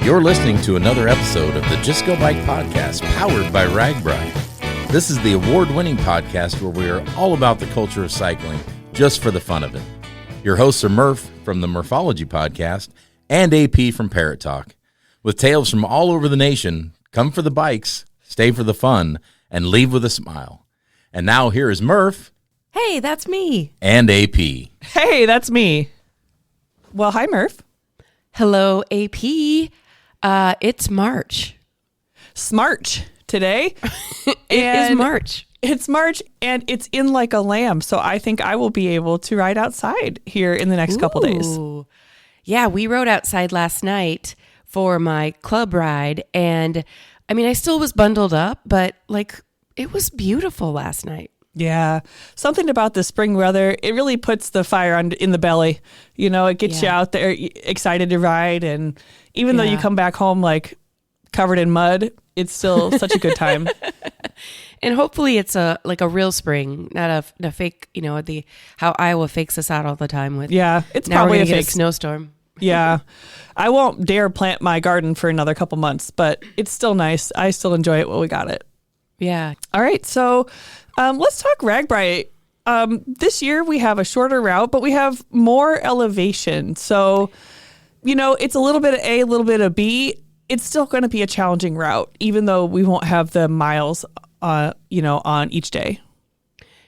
You're listening to another episode of the Just Go Bike podcast, powered by RAGBRAI. This is the award-winning podcast where we are all about the culture of cycling, just for the fun of it. Your hosts are Murph from the Murphology podcast and AP from Parrot Talk. With tales from all over the nation, come for the bikes, stay for the fun, and leave with a smile. And now here is Murph. Hey, that's me. And AP. Hey, that's me. Well, hi, Murph. Hello, AP. It's March. Smarch today. It is March. It's March, and it's in like a lamb. So I think I will be able to ride outside here in the next couple days. Yeah, we rode outside last night for my club ride. And I mean, I still was bundled up, but like it was beautiful last night. Yeah. Something about the spring weather, it really puts the fire in the belly. You know, it gets you out there excited to ride. And even though you come back home like covered in mud, it's still such a good time. And hopefully it's a real spring, not a fake, how Iowa fakes us out all the time with. Yeah, it's now probably we're a gonna fake get a snowstorm. Yeah. I won't dare plant my garden for another couple months, but it's still nice. I still enjoy it while we got it. Yeah. All right. So let's talk RAGBRAI. This year we have a shorter route, but we have more elevation. So, it's a little bit of A, a little bit of B. It's still going to be a challenging route, even though we won't have the miles, on each day.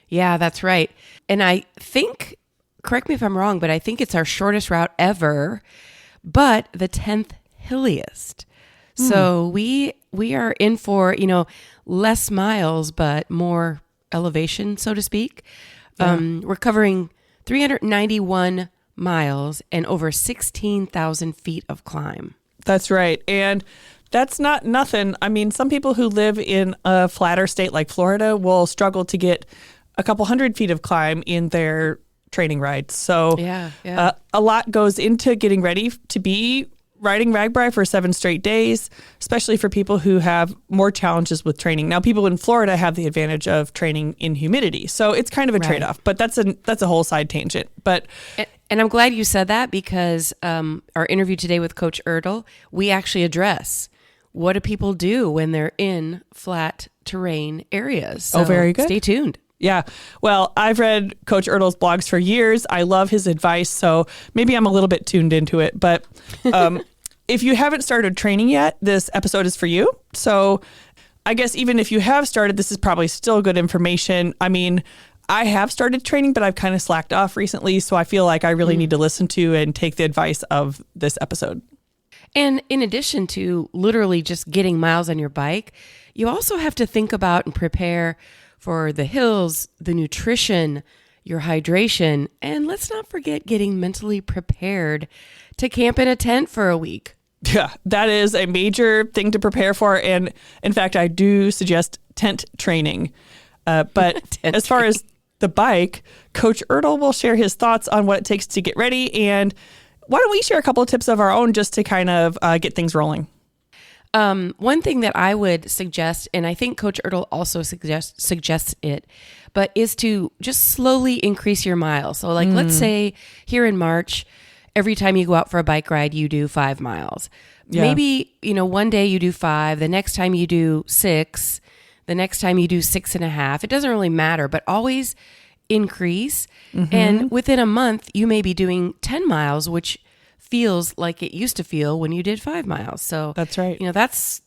Yeah, that's right. And I think, correct me if I'm wrong, but I think it's our shortest route ever, but the 10th hilliest. So we are in for, less miles, but more elevation, so to speak. We're covering 391 miles and over 16,000 feet of climb. That's right. And that's not nothing. I mean, some people who live in a flatter state like Florida will struggle to get a couple hundred feet of climb in their training rides. So a lot goes into getting ready to be riding RAGBRAI for 7 straight days, especially for people who have more challenges with training. Now, people in Florida have the advantage of training in humidity, so it's kind of a trade-off. But that's a whole side tangent. But and I'm glad you said that because our interview today with Coach Ertl, we actually address what do people do when they're in flat terrain areas. So very good. Stay tuned. Yeah. Well, I've read Coach Ertl's blogs for years. I love his advice, so maybe I'm a little bit tuned into it. But if you haven't started training yet, this episode is for you. So I guess even if you have started, this is probably still good information. I mean, I have started training, but I've kind of slacked off recently, so I feel like I really need to listen to and take the advice of this episode. And in addition to literally just getting miles on your bike, you also have to think about and prepare for the hills, the nutrition, your hydration, and let's not forget getting mentally prepared to camp in a tent for a week. Yeah, that is a major thing to prepare for. And in fact, I do suggest tent training. But as far as the bike, Coach Ertl will share his thoughts on what it takes to get ready. And why don't we share a couple of tips of our own just to kind of get things rolling? One thing that I would suggest, and I think Coach Ertl also suggests it, but is to just slowly increase your miles. So like, let's say here in March, every time you go out for a bike ride, you do 5 miles. Yeah. Maybe, one day you do 5, the next time you do 6, the next time you do 6.5. It doesn't really matter, but always increase. And within a month, you may be doing 10 miles, which feels like it used to feel when you did 5 miles. So that's right. That's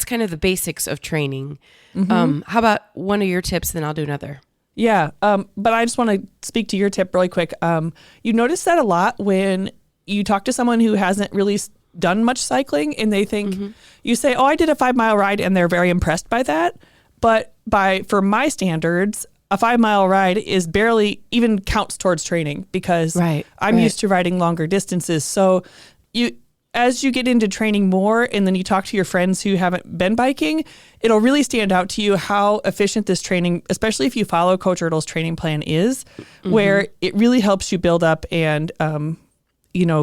kind of the basics of training. How about one of your tips? Then I'll do another. Yeah. But I just want to speak to your tip really quick. You notice that a lot when you talk to someone who hasn't really done much cycling and they think you say, oh, I did a 5-mile ride, and they're very impressed by that. But for my standards, a 5-mile ride is barely even counts towards training because I'm used to riding longer distances. So as you get into training more and then you talk to your friends who haven't been biking, it'll really stand out to you how efficient this training, especially if you follow Coach Ertl's training plan, is, where it really helps you build up and,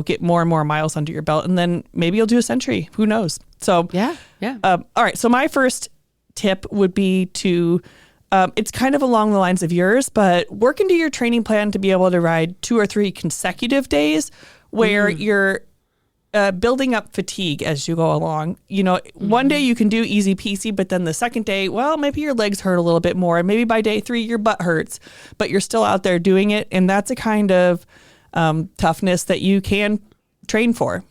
get more and more miles under your belt. And then maybe you'll do a century. Who knows? So, yeah. All right. So my first tip would be to it's kind of along the lines of yours, but work into your training plan to be able to ride 2 or 3 consecutive days where you're building up fatigue as you go along. One day you can do easy peasy, but then the second day, well, maybe your legs hurt a little bit more. And maybe by day 3, your butt hurts, but you're still out there doing it. And that's a kind of toughness that you can train for.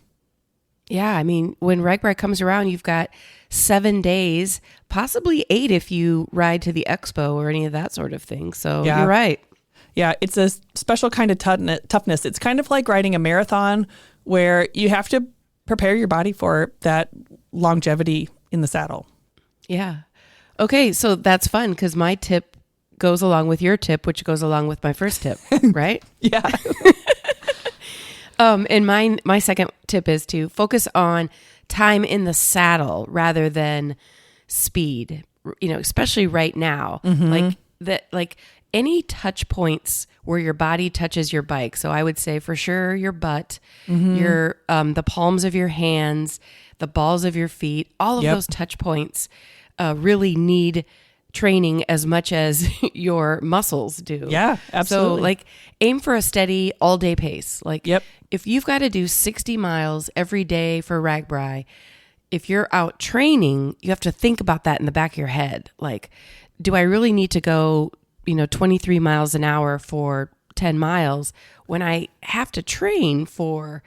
Yeah. I mean, when RAGBRAI comes around, you've got 7 days, possibly 8 if you ride to the expo or any of that sort of thing. So You're right. Yeah. It's a special kind of toughness. It's kind of like riding a marathon where you have to prepare your body for that longevity in the saddle. Yeah. Okay, so that's fun because my tip goes along with your tip, which goes along with my first tip, right? Yeah. And my second tip is to focus on time in the saddle rather than speed, especially right now. Like any touch points where your body touches your bike. So I would say for sure your butt, your the palms of your hands, the balls of your feet, all of those touch points really need training as much as your muscles do. Yeah, absolutely. So aim for a steady all day pace. If you've got to do 60 miles every day for RAGBRAI, if you're out training, you have to think about that in the back of your head. Do I really need to go 23 miles an hour for 10 miles when I have to train for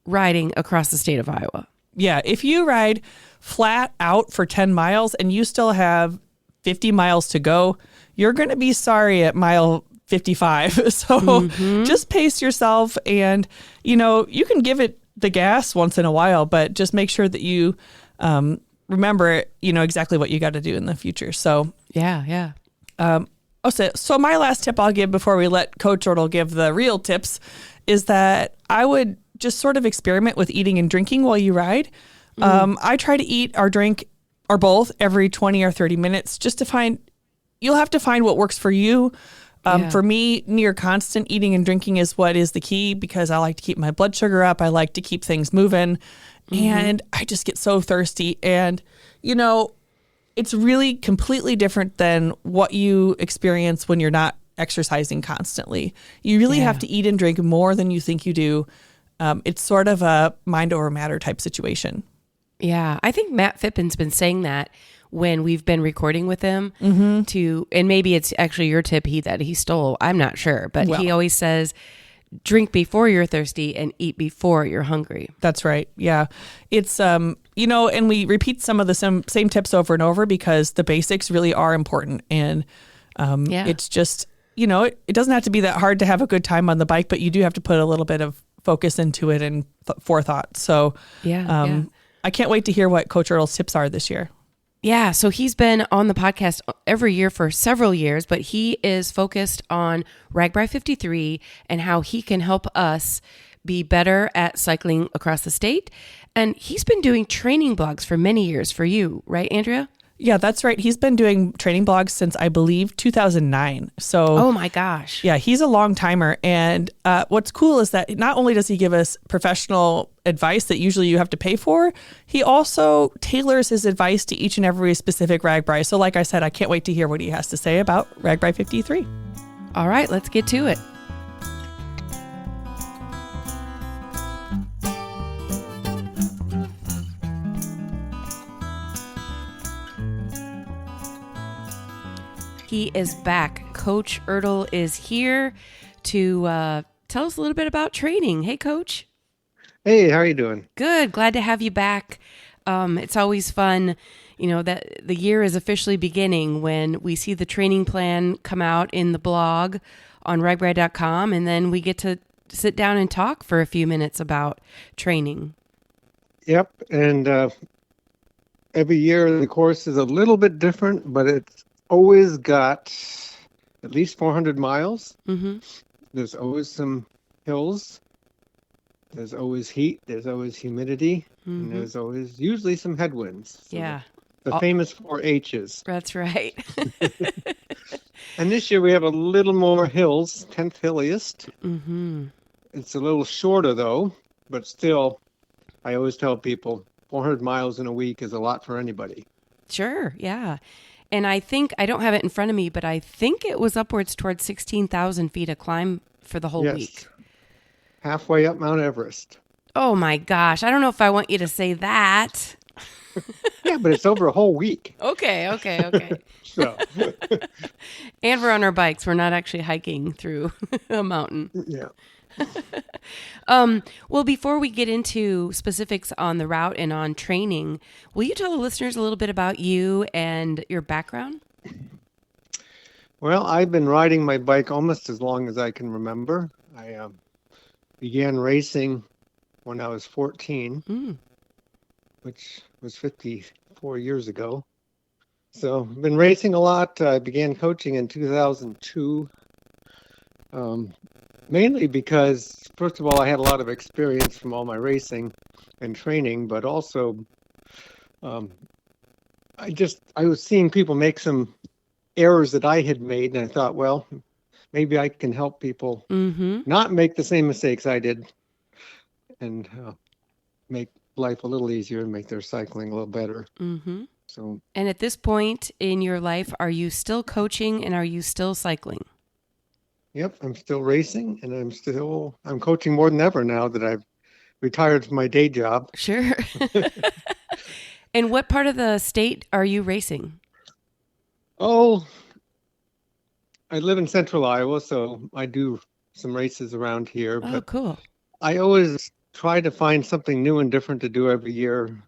riding across the state of Iowa? Yeah. If you ride flat out for 10 miles and you still have 50 miles to go, you're going to be sorry at mile 55. So just pace yourself and, you can give it the gas once in a while, but just make sure that you remember, exactly what you got to do in the future. So yeah. So my last tip I'll give before we let Coach Ertl give the real tips is that I would just sort of experiment with eating and drinking while you ride. I try to eat or drink or both every 20 or 30 minutes just to you'll have to find what works for you. For me, near constant eating and drinking is what is the key because I like to keep my blood sugar up. I like to keep things moving and I just get so thirsty and, it's really completely different than what you experience when you're not exercising constantly. You really have to eat and drink more than you think you do. It's sort of a mind over matter type situation. Yeah, I think Matt Phippin's been saying that when we've been recording with him and maybe it's actually your tip that he stole. I'm not sure, but he always says, drink before you're thirsty and eat before you're hungry. That's right. Yeah. It's, and we repeat some of the same tips over and over because the basics really are important. And it's just, it doesn't have to be that hard to have a good time on the bike, but you do have to put a little bit of focus into it and forethought. So I can't wait to hear what Coach Ertl's tips are this year. Yeah, so he's been on the podcast every year for several years, but he is focused on RAGBRAI 53 and how he can help us be better at cycling across the state. And he's been doing training blogs for many years for you, right, Andrea? Yeah, that's right. He's been doing training blogs since, I believe, 2009. So, oh my gosh. Yeah, he's a long timer. And what's cool is that not only does he give us professional advice that usually you have to pay for, he also tailors his advice to each and every specific RAGBRAI. So like I said, I can't wait to hear what he has to say about RAGBRAI 53. All right, let's get to it. He is back. Coach Ertl is here to tell us a little bit about training. Hey, Coach. Hey, how are you doing? Good. Glad to have you back. It's always fun, that the year is officially beginning when we see the training plan come out in the blog on ragbrai.com, and then we get to sit down and talk for a few minutes about training. Yep. And every year the course is a little bit different, but it's always got at least 400 miles. There's always some hills. There's always heat. There's always humidity. And there's always usually some headwinds. So the famous 4 H's. That's right. And this year we have a little more hills, 10th hilliest. It's a little shorter though, but still, I always tell people 400 miles in a week is a lot for anybody. Sure, yeah. And I think, I don't have it in front of me, but I think it was upwards towards 16,000 feet of climb for the whole week. Halfway up Mount Everest. Oh my gosh. I don't know if I want you to say that. Yeah, but it's over a whole week. Okay. So, And we're on our bikes. We're not actually hiking through a mountain. yeah. Well, before we get into specifics on the route and on training, will you tell the listeners a little bit about you and your background? Well, I've been riding my bike almost as long as I can remember. I began racing when I was 14, which was 54 years ago. So I've been racing a lot. I began coaching in 2002, mainly because, first of all, I had a lot of experience from all my racing and training, but also I was seeing people make some errors that I had made, and I thought, well, maybe I can help people not make the same mistakes I did and make life a little easier and make their cycling a little better. So, And at this point in your life, are you still coaching and are you still cycling? yep, I'm still racing, and I'm coaching more than ever now that I've retired from my day job. Sure. And what part of the state are you racing? Oh, I live in central Iowa, so I do some races around here, Oh, but cool. I always try to find something new and different to do every year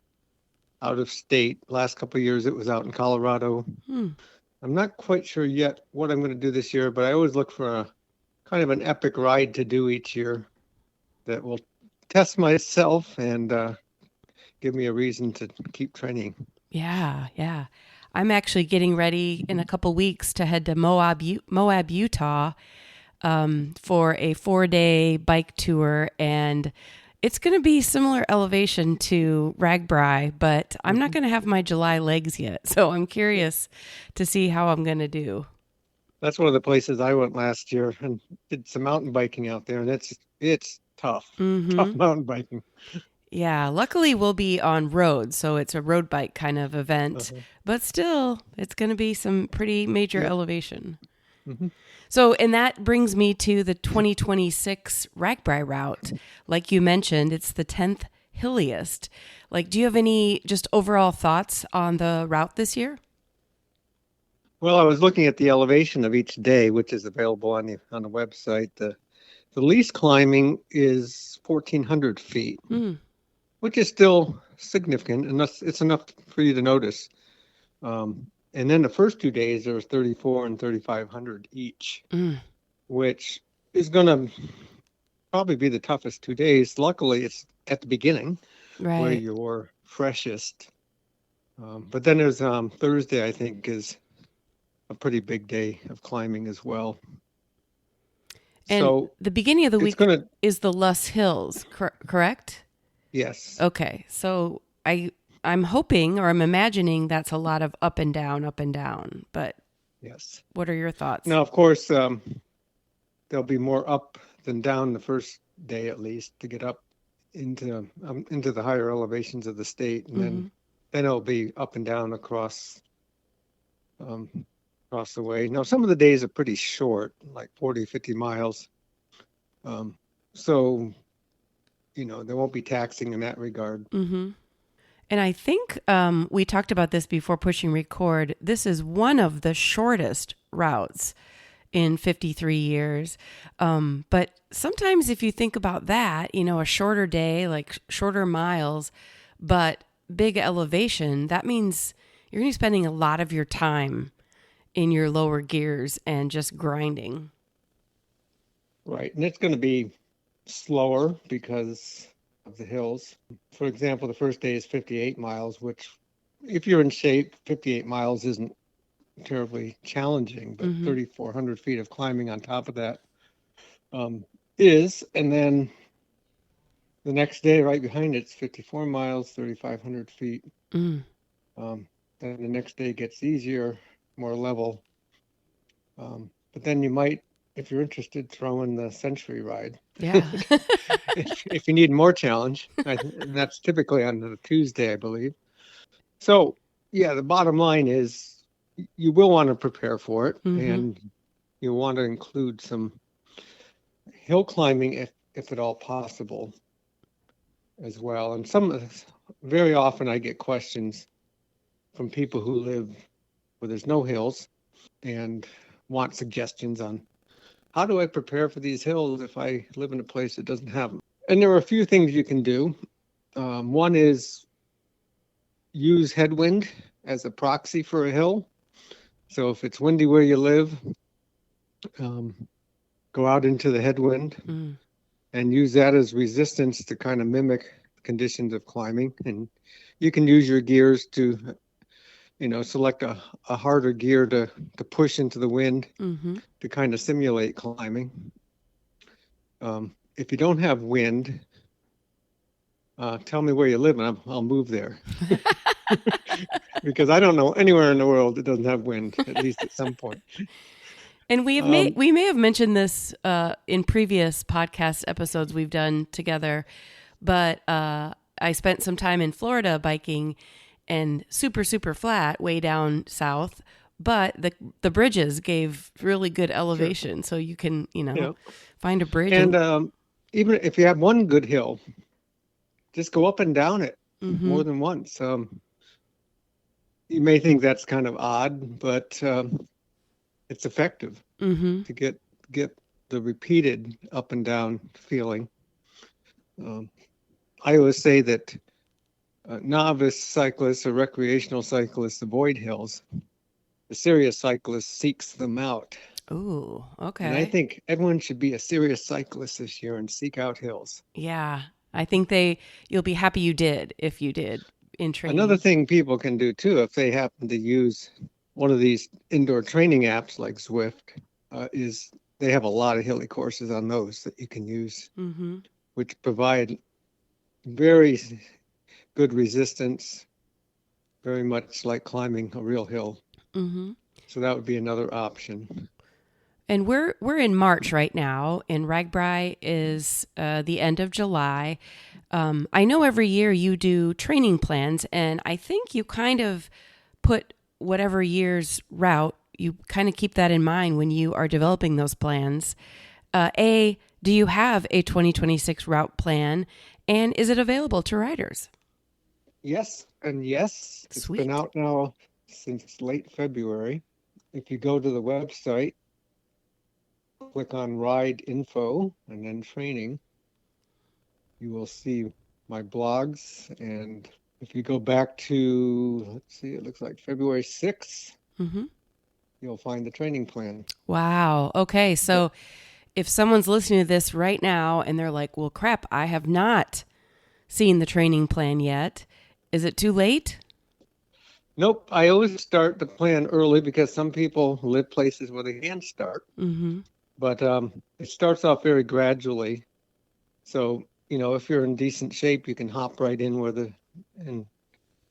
out of state. Last couple of years, it was out in Colorado. I'm not quite sure yet what I'm going to do this year, but I always look for a kind of an epic ride to do each year that will test myself and give me a reason to keep training. Yeah. I'm actually getting ready in a couple weeks to head to Moab, Utah, for a 4-day bike tour, and it's going to be similar elevation to RAGBRAI, but I'm not going to have my July legs yet, so I'm curious to see how I'm going to do. That's one of the places I went last year and did some mountain biking out there, and it's tough, tough mountain biking. Yeah, luckily we'll be on road, so it's a road bike kind of event, but still, it's going to be some pretty major elevation. So, and that brings me to the 2026 RAGBRAI route. Like you mentioned, it's the 10th hilliest. Like, do you have any just overall thoughts on the route this year? Well, I was looking at the elevation of each day, which is available on the website. The least climbing is 1,400 feet, which is still significant, and it's enough for you to notice. And then the first 2 days, there's 3,400 and 3,500 each, which is going to probably be the toughest 2 days. Luckily, it's at the beginning where Right. you're freshest. But then there's Thursday, I think, is a pretty big day of climbing as well. And So the beginning of the week gonna, is the Luss Hills, correct? yes. Okay, so I'm hoping or I'm imagining that's a lot of up and down, but Yes. what are your thoughts? Now, of course, there'll be more up than down the first day, at least, to get up into the higher elevations of the state, and then it'll be up and down across the way. Now, some of the days are pretty short, like 40, 50 miles. So, they won't be taxing in that regard. And I think we talked about this before pushing record. This is one of the shortest routes in 53 years. But sometimes if you think about that, a shorter day, like shorter miles, but big elevation, that means you're going to be spending a lot of your time in your lower gears and just grinding. Right. And it's going to be slower because of the hills. For example, the first day is 58 miles, which if you're in shape, 58 miles isn't terribly challenging, but 3,400 feet of climbing on top of that is. And then the next day right behind it's 54 miles, 3,500 feet. Then the next day gets easier, more level. But then you might, if you're interested, throw in the Century ride. Yeah. if you need more challenge. And that's typically on a Tuesday, I believe. So, yeah, the bottom line is you will want to prepare for it, and you want to include some hill climbing if at all possible. as well. And very often I get questions from people who live where there's no hills and want suggestions on how do I prepare for these hills if I live in a place that doesn't have them. And there are a few things you can do. One is use headwind as a proxy for a hill. So if it's windy where you live, go out into the headwind and use that as resistance to kind of mimic conditions of climbing. And you can use your gears to, select a harder gear to push into the wind to kind of simulate climbing. If you don't have wind, tell me where you live and I'll move there. Because I don't know anywhere in the world that doesn't have wind, at least at some point. And we may have mentioned this in previous podcast episodes we've done together, but I spent some time in Florida biking, and super, super flat way down south, but the bridges gave really good elevation. Sure. So you can, find a bridge. And even if you have one good hill, just go up and down it more than once. You may think that's kind of odd, but it's effective to get the repeated up and down feeling. I always say that novice cyclists or recreational cyclists avoid hills. The serious cyclist seeks them out. Ooh, okay. And I think everyone should be a serious cyclist this year and seek out hills. Yeah, I think you'll be happy you did if you did in training. Another thing people can do too, if they happen to use one of these indoor training apps like Zwift, is they have a lot of hilly courses on those that you can use, which provide very good resistance, very much like climbing a real hill. So that would be another option. And we're in March right now, and RAGBRAI is the end of July. I know every year you do training plans, and I think you kind of put whatever year's route, you kind of keep that in mind when you are developing those plans. Do you have a 2026 route plan, and is it available to riders? Yes, and yes. Sweet. It's been out now since late February. If you go to the website, click on Ride Info and then Training, you will see my blogs. And if you go back to, let's see, it looks like February 6th, you'll find the training plan. Wow. Okay. So if someone's listening to this right now and they're like, well, crap, I have not seen the training plan yet, is it too late? Nope. I always start the plan early because some people live places where they can start. But it starts off very gradually. So, if you're in decent shape, you can hop right in and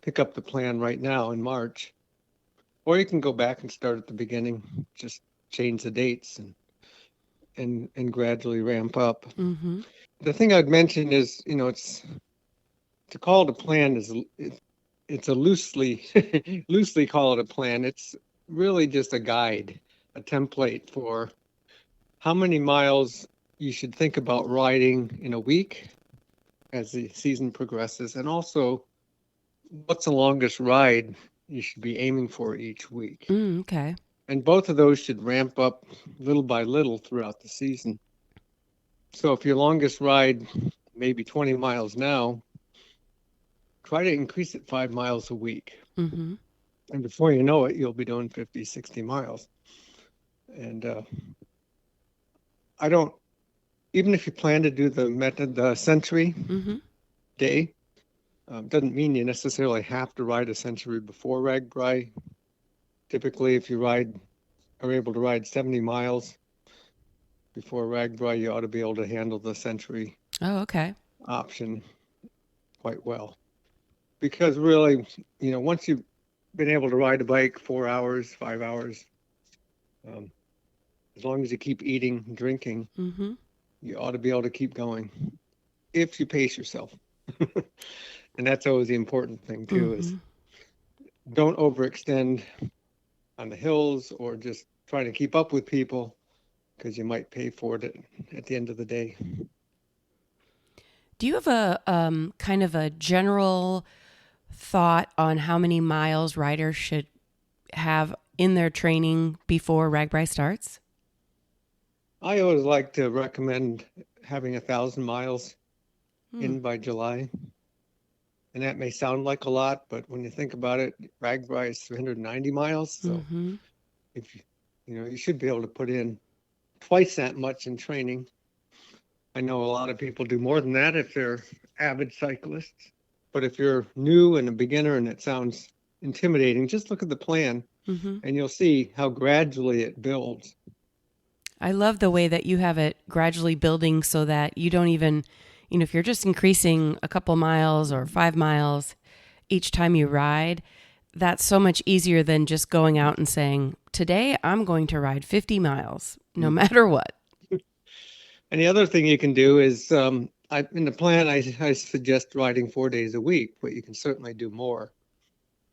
pick up the plan right now in March. Or you can go back and start at the beginning, just change the dates and gradually ramp up. The thing I'd mention is, it's to call it a plan it's a loosely call it a plan. It's really just a guide, a template for how many miles you should think about riding in a week as the season progresses, and also what's the longest ride you should be aiming for each week. Okay. And both of those should ramp up little by little throughout the season. So if your longest ride may be 20 miles now, try to increase it 5 miles a week. And before you know it, you'll be doing 50, 60 miles. And even if you plan to do the century day, doesn't mean you necessarily have to ride a century before RAGBRAI. Typically, if you are able to ride 70 miles before RAGBRAI, you ought to be able to handle the century option quite well. Because really, once you've been able to ride a bike 4 hours, 5 hours, as long as you keep eating and drinking, you ought to be able to keep going if you pace yourself. And that's always the important thing too, is don't overextend on the hills or just try to keep up with people, because you might pay for it at the end of the day. Do you have a kind of a general thought on how many miles riders should have in their training before RAGBRAI starts? I always like to recommend having 1,000 miles in by July. And that may sound like a lot, but when you think about it, RAGBRAI is 390 miles. So if you should be able to put in twice that much in training. I know a lot of people do more than that if they're avid cyclists. But if you're new and a beginner and it sounds intimidating, just look at the plan and you'll see how gradually it builds. I love the way that you have it gradually building so that you don't even, if you're just increasing a couple miles or 5 miles each time you ride, that's so much easier than just going out and saying, today I'm going to ride 50 miles, no matter what. And the other thing you can do is, in the plan, I suggest riding 4 days a week, but you can certainly do more,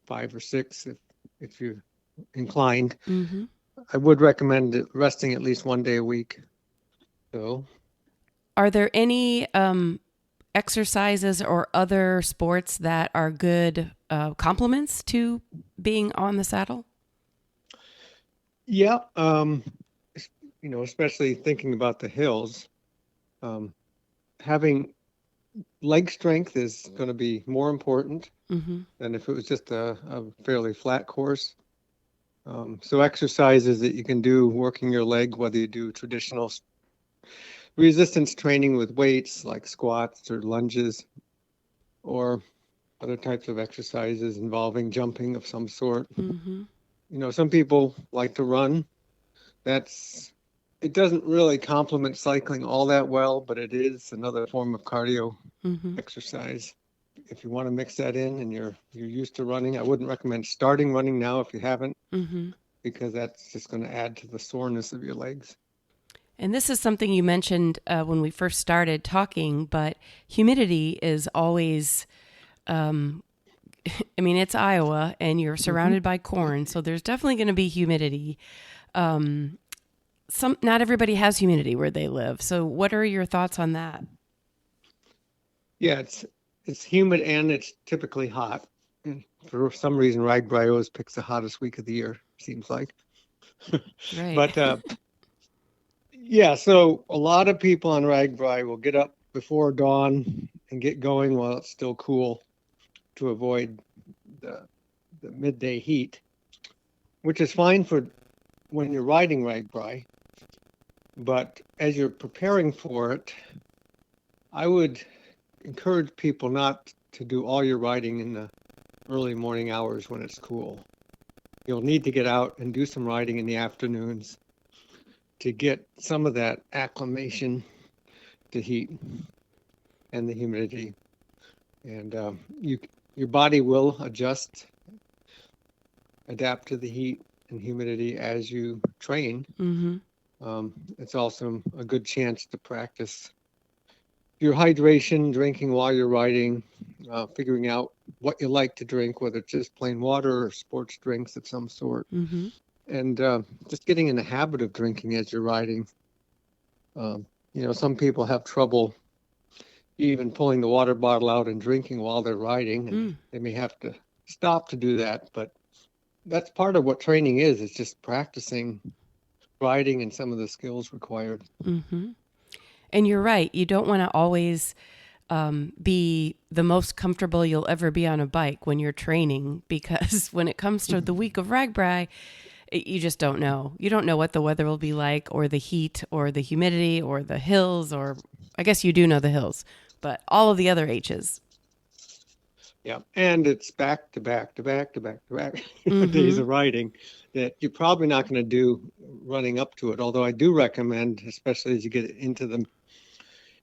5 or 6 if you're inclined. I would recommend resting at least 1 day a week. So, are there any exercises or other sports that are good complements to being on the saddle? Yeah, especially thinking about the hills, having leg strength is going to be more important than if it was just a fairly flat course. So exercises that you can do working your leg, whether you do traditional resistance training with weights like squats or lunges, or other types of exercises involving jumping of some sort. Some people like to run. It doesn't really complement cycling all that well, but it is another form of cardio exercise. If you want to mix that in and you're used to running, I wouldn't recommend starting running now if you haven't, because that's just going to add to the soreness of your legs. And this is something you mentioned when we first started talking, but humidity is always, it's Iowa and you're surrounded by corn, so there's definitely going to be humidity. Not everybody has humidity where they live. So what are your thoughts on that? Yeah, it's humid and it's typically hot. And for some reason, RAGBRAI always picks the hottest week of the year, seems like. Right. But yeah, so a lot of people on RAGBRAI will get up before dawn and get going while it's still cool to avoid the midday heat, which is fine for when you're riding RAGBRAI. But as you're preparing for it, I would encourage people not to do all your riding in the early morning hours when it's cool. You'll need to get out and do some riding in the afternoons to get some of that acclimation to heat and the humidity. And your body will adapt to the heat and humidity as you train. It's also a good chance to practice your hydration, drinking while you're riding, figuring out what you like to drink, whether it's just plain water or sports drinks of some sort. And just getting in the habit of drinking as you're riding. Some people have trouble even pulling the water bottle out and drinking while they're riding, and they may have to stop to do that. But that's part of what training is. It's just practicing riding and some of the skills required. And you're right. You don't want to always be the most comfortable you'll ever be on a bike when you're training, because when it comes to the week of RAGBRAI, you just don't know. You don't know what the weather will be like, or the heat, or the humidity, or the hills, or I guess you do know the hills, but all of the other H's. Yeah, and it's back to back days of riding that you're probably not going to do running up to it. Although I do recommend, especially as you get into the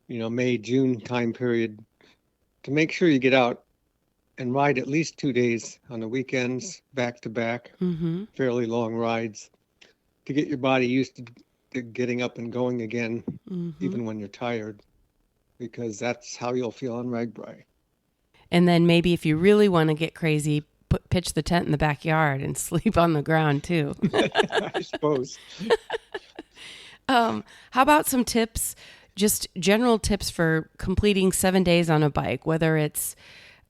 May, June time period, to make sure you get out and ride at least 2 days on the weekends, back to back, fairly long rides, to get your body used to getting up and going again, even when you're tired, because that's how you'll feel on RAGBRAI. And then maybe if you really want to get crazy, pitch the tent in the backyard and sleep on the ground too. I suppose. How about some tips just general tips for completing 7 days on a bike, whether it's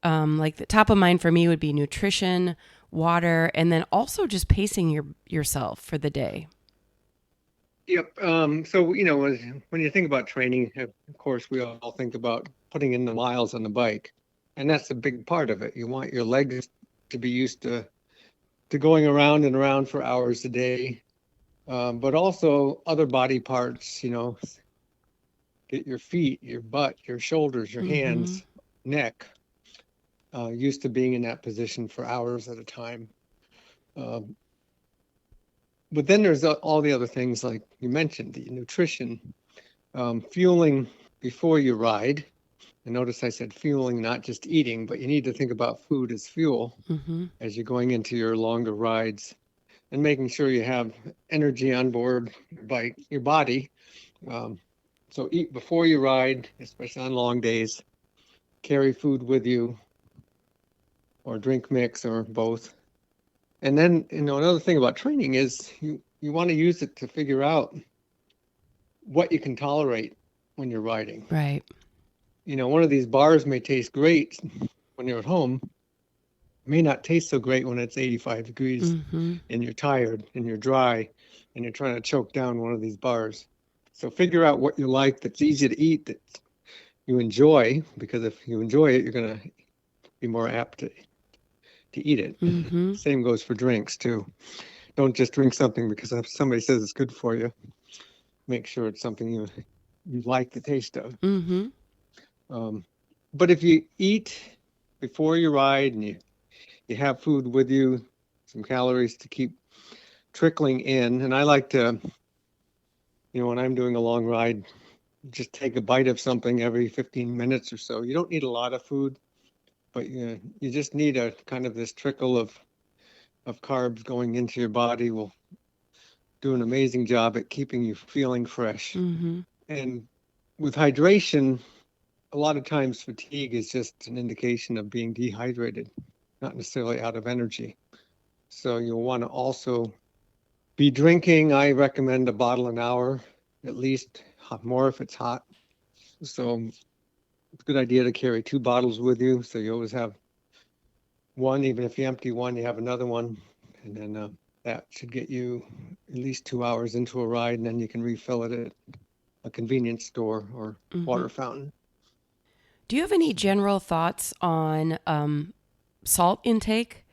like the top of mind for me would be nutrition, water, and then also just pacing yourself for the day. Yep. So, when you think about training, of course, we all think about putting in the miles on the bike. And that's a big part of it. You want your legs to be used to going around and around for hours a day. But also other body parts, get your feet, your butt, your shoulders, your hands, neck, used to being in that position for hours at a time. But then there's all the other things like you mentioned, the nutrition, fueling before you ride. And notice I said fueling, not just eating, but you need to think about food as fuel as you're going into your longer rides, and making sure you have energy on board your body. So eat before you ride, especially on long days. Carry food with you, or drink mix, or both. And then, another thing about training is you want to use it to figure out what you can tolerate when you're riding. Right. One of these bars may taste great when you're at home, may not taste so great when it's 85 degrees and you're tired and you're dry and you're trying to choke down one of these bars. So figure out what you like that's easy to eat, that you enjoy, because if you enjoy it, you're going to be more apt to eat it. Same goes for drinks too. Don't just drink something because if somebody says it's good for you. Make sure it's something you like the taste of. But if you eat before you ride and you have food with you, some calories to keep trickling in, and I like to, when I'm doing a long ride, just take a bite of something every 15 minutes or so. You don't need a lot of food, but you just need a kind of this trickle of carbs going into your body will do an amazing job at keeping you feeling fresh. And with hydration, a lot of times fatigue is just an indication of being dehydrated, not necessarily out of energy. So you'll want to also be drinking. I recommend a bottle an hour, at least, more if it's hot. So it's a good idea to carry 2 bottles with you. So you always have one, even if you empty one, you have another one. And then that should get you at least 2 hours into a ride, and then you can refill it at a convenience store or water fountain. Do you have any general thoughts on salt intake,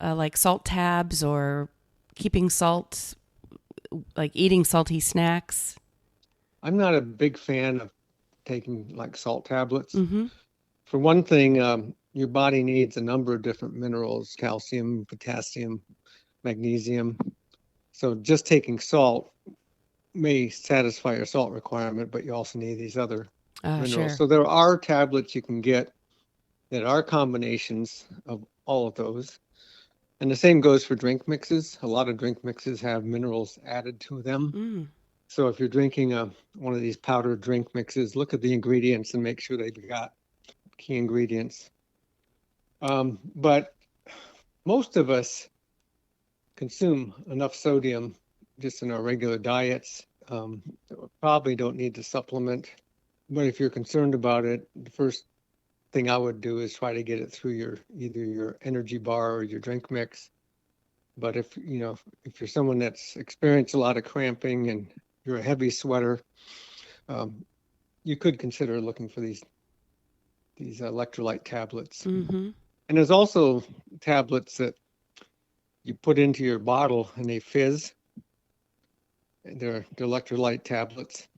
like salt tabs or keeping salt, like eating salty snacks? I'm not a big fan of taking like salt tablets. For one thing, your body needs a number of different minerals: calcium, potassium, magnesium. So just taking salt may satisfy your salt requirement, but you also need these other minerals. Sure. So there are tablets you can get that are combinations of all of those. And the same goes for drink mixes. A lot of drink mixes have minerals added to them. So if you're drinking one of these powdered drink mixes, look at the ingredients and make sure they've got key ingredients. But most of us consume enough sodium just in our regular diets. Probably don't need to supplement. But if you're concerned about it, the first thing I would do is try to get it through either your energy bar or your drink mix. But if you're someone that's experienced a lot of cramping and you're a heavy sweater, you could consider looking for these electrolyte tablets. And there's also tablets that you put into your bottle and they fizz. They're electrolyte tablets.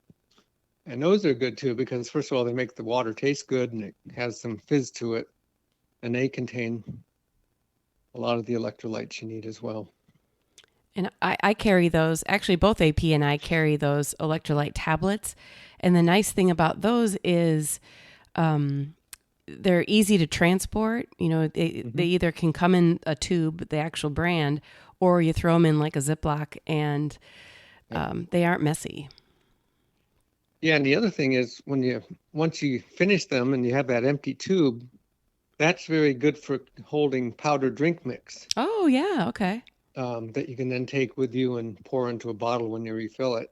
And those are good too, because first of all, they make the water taste good and it has some fizz to it. And they contain a lot of the electrolytes you need as well. And I carry those, actually both AP and I carry those electrolyte tablets. And the nice thing about those is they're easy to transport. They either can come in a tube, the actual brand, or you throw them in like a Ziploc, and they aren't messy. Yeah, and the other thing is once you finish them and you have that empty tube, that's very good for holding powdered drink mix. Oh, yeah, okay. That you can then take with you and pour into a bottle when you refill it.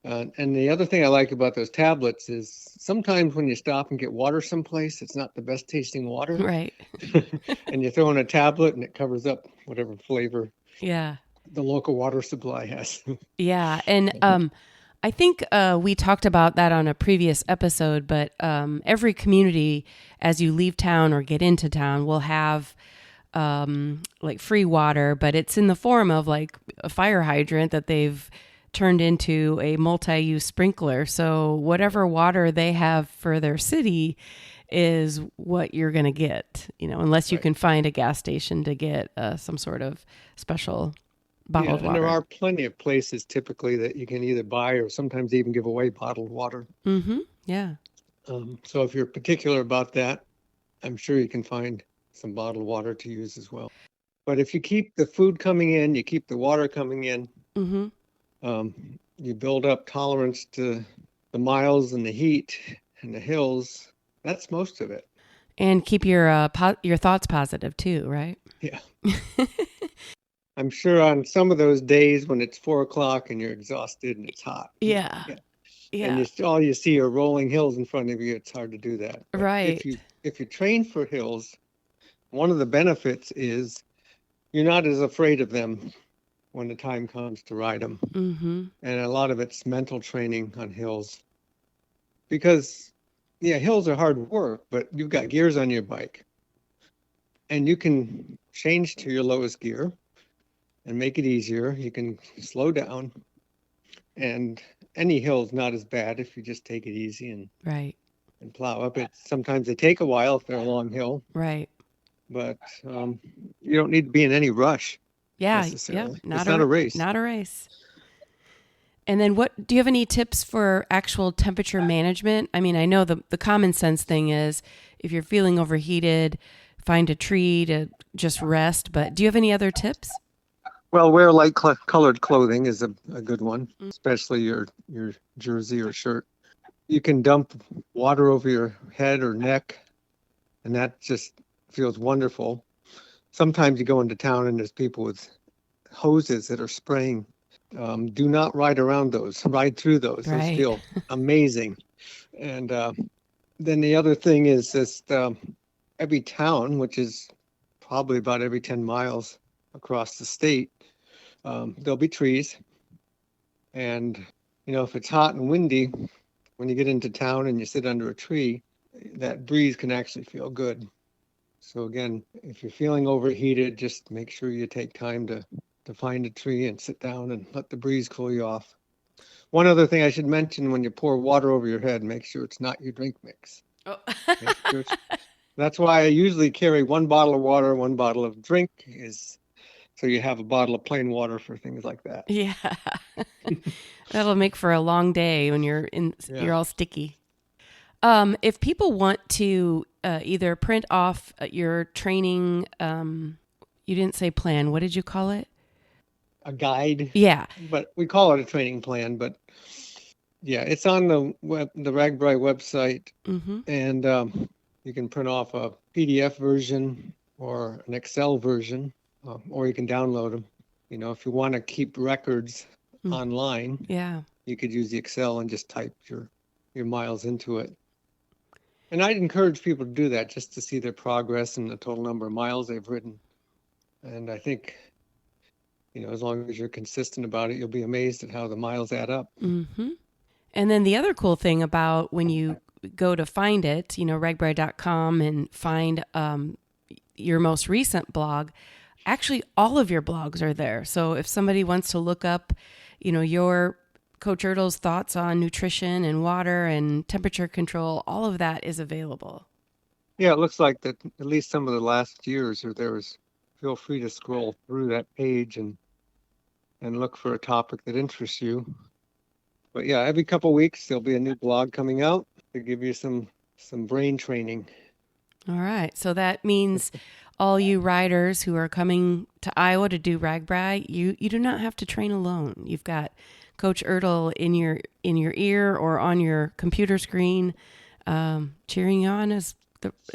And the other thing I like about those tablets is sometimes when you stop and get water someplace, it's not the best tasting water. Right. And you throw in a tablet and it covers up whatever flavor Yeah. the local water supply has. Yeah. And I think we talked about that on a previous episode, but every community, as you leave town or get into town, will have like free water, but it's in the form of like a fire hydrant that they've turned into a multi-use sprinkler. So whatever water they have for their city is what you're going to get, unless you can find a gas station to get some sort of special bottled water. And there are plenty of places typically that you can either buy or sometimes even give away bottled water. Mm-hmm. Yeah. So if you're particular about that, I'm sure you can find some bottled water to use as well. But if you keep the food coming in, you keep the water coming in, Mm-hmm. You build up tolerance to the miles and the heat and the hills. That's most of it. And keep your thoughts positive too, right? Yeah. I'm sure on some of those days when it's 4:00 and you're exhausted and it's hot. Yeah. And all you see are rolling hills in front of you. It's hard to do that. But right. If you train for hills, one of the benefits is you're not as afraid of them when the time comes to ride them. Mm-hmm. And a lot of it's mental training on hills. Because, hills are hard work, but you've got gears on your bike. And you can change to your lowest gear and make it easier. You can slow down. And any hill's not as bad if you just take it easy and plow up it. Sometimes they take a while if they're a long hill. Right. But you don't need to be in any rush. Yeah. It's not a race. Not a race. And then do you have any tips for actual temperature management? I mean, I know the common sense thing is if you're feeling overheated, find a tree to just rest. But do you have any other tips? Well, wear light colored clothing is a good one, especially your jersey or shirt. You can dump water over your head or neck, and that just feels wonderful. Sometimes you go into town and there's people with hoses that are spraying. Do not ride around those. Ride through those. Right. Those feel amazing. And then the other thing is just every town, which is probably about every 10 miles across the state, there'll be trees. And, if it's hot and windy, when you get into town and you sit under a tree, that breeze can actually feel good. So again, if you're feeling overheated, just make sure you take time to find a tree and sit down and let the breeze cool you off. One other thing I should mention, when you pour water over your head, make sure it's not your drink mix. Oh. That's why I usually carry one bottle of water, one bottle of drink, so you have a bottle of plain water for things like that. Yeah. That'll make for a long day when you're all sticky. If people want to either print off your training, you didn't say plan. What did you call it? A guide. Yeah. But we call it a training plan. But yeah, it's on the RAGBRAI website. Mm-hmm. And you can print off a PDF version or an Excel version, or you can download them. If you want to keep records online, you could use the Excel and just type your miles into it. And I'd encourage people to do that just to see their progress and the total number of miles they've ridden. And I think, as long as you're consistent about it, you'll be amazed at how the miles add up. Mm-hmm. And then the other cool thing about when you go to find it, ragbrai.com and find your most recent blog, actually all of your blogs are there. So if somebody wants to look up, your Coach Ertl's thoughts on nutrition and water and temperature control, all of that is available. Yeah, it looks like that at least some of the last years are there. Feel free to scroll through that page and look for a topic that interests you. But yeah, every couple of weeks there'll be a new blog coming out to give you some brain training. All right. So that means all you riders who are coming to Iowa to do RAGBRAI, you do not have to train alone. You've got Coach Ertl in your ear or on your computer screen, cheering you on as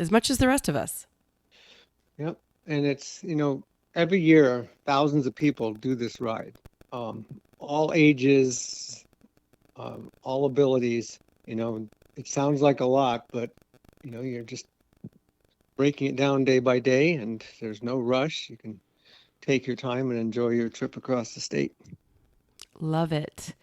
much as the rest of us. Yep, and it's every year thousands of people do this ride, all ages, all abilities. It sounds like a lot, but you're just breaking it down day by day, and there's no rush. You can take your time and enjoy your trip across the state. Love it.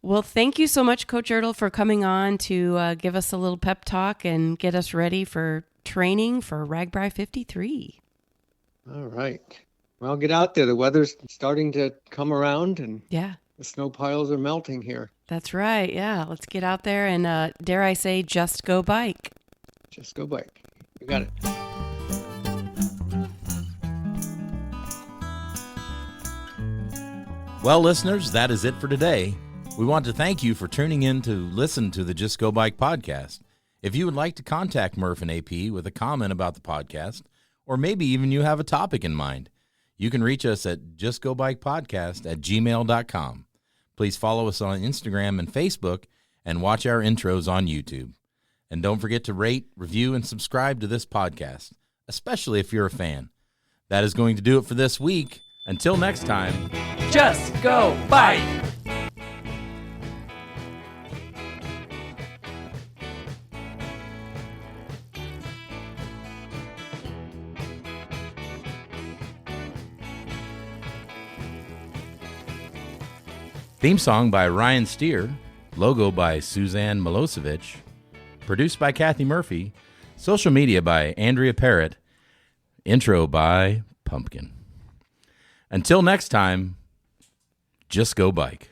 Well, thank you so much, Coach Ertl, for coming on to give us a little pep talk and get us ready for training for RAGBRAI 53. All right. Well, get out there. The weather's starting to come around, and yeah, the snow piles are melting here. That's right. Yeah, let's get out there and dare I say, just go bike. Just go bike. You got it. Well, listeners, that is it for today. We want to thank you for tuning in to listen to the Just Go Bike podcast. If you would like to contact Murph and AP with a comment about the podcast, or maybe even you have a topic in mind, you can reach us at justgobikepodcast@gmail.com. Please follow us on Instagram and Facebook and watch our intros on YouTube. And don't forget to rate, review, and subscribe to this podcast, especially if you're a fan. That is going to do it for this week. Until next time, Just go bike. Theme song by Ryan Steer, logo by Suzanne Milosevic, produced by Kathy Murphy, social media by Andrea Parrott, intro by Pumpkin. Until next time, just go bike.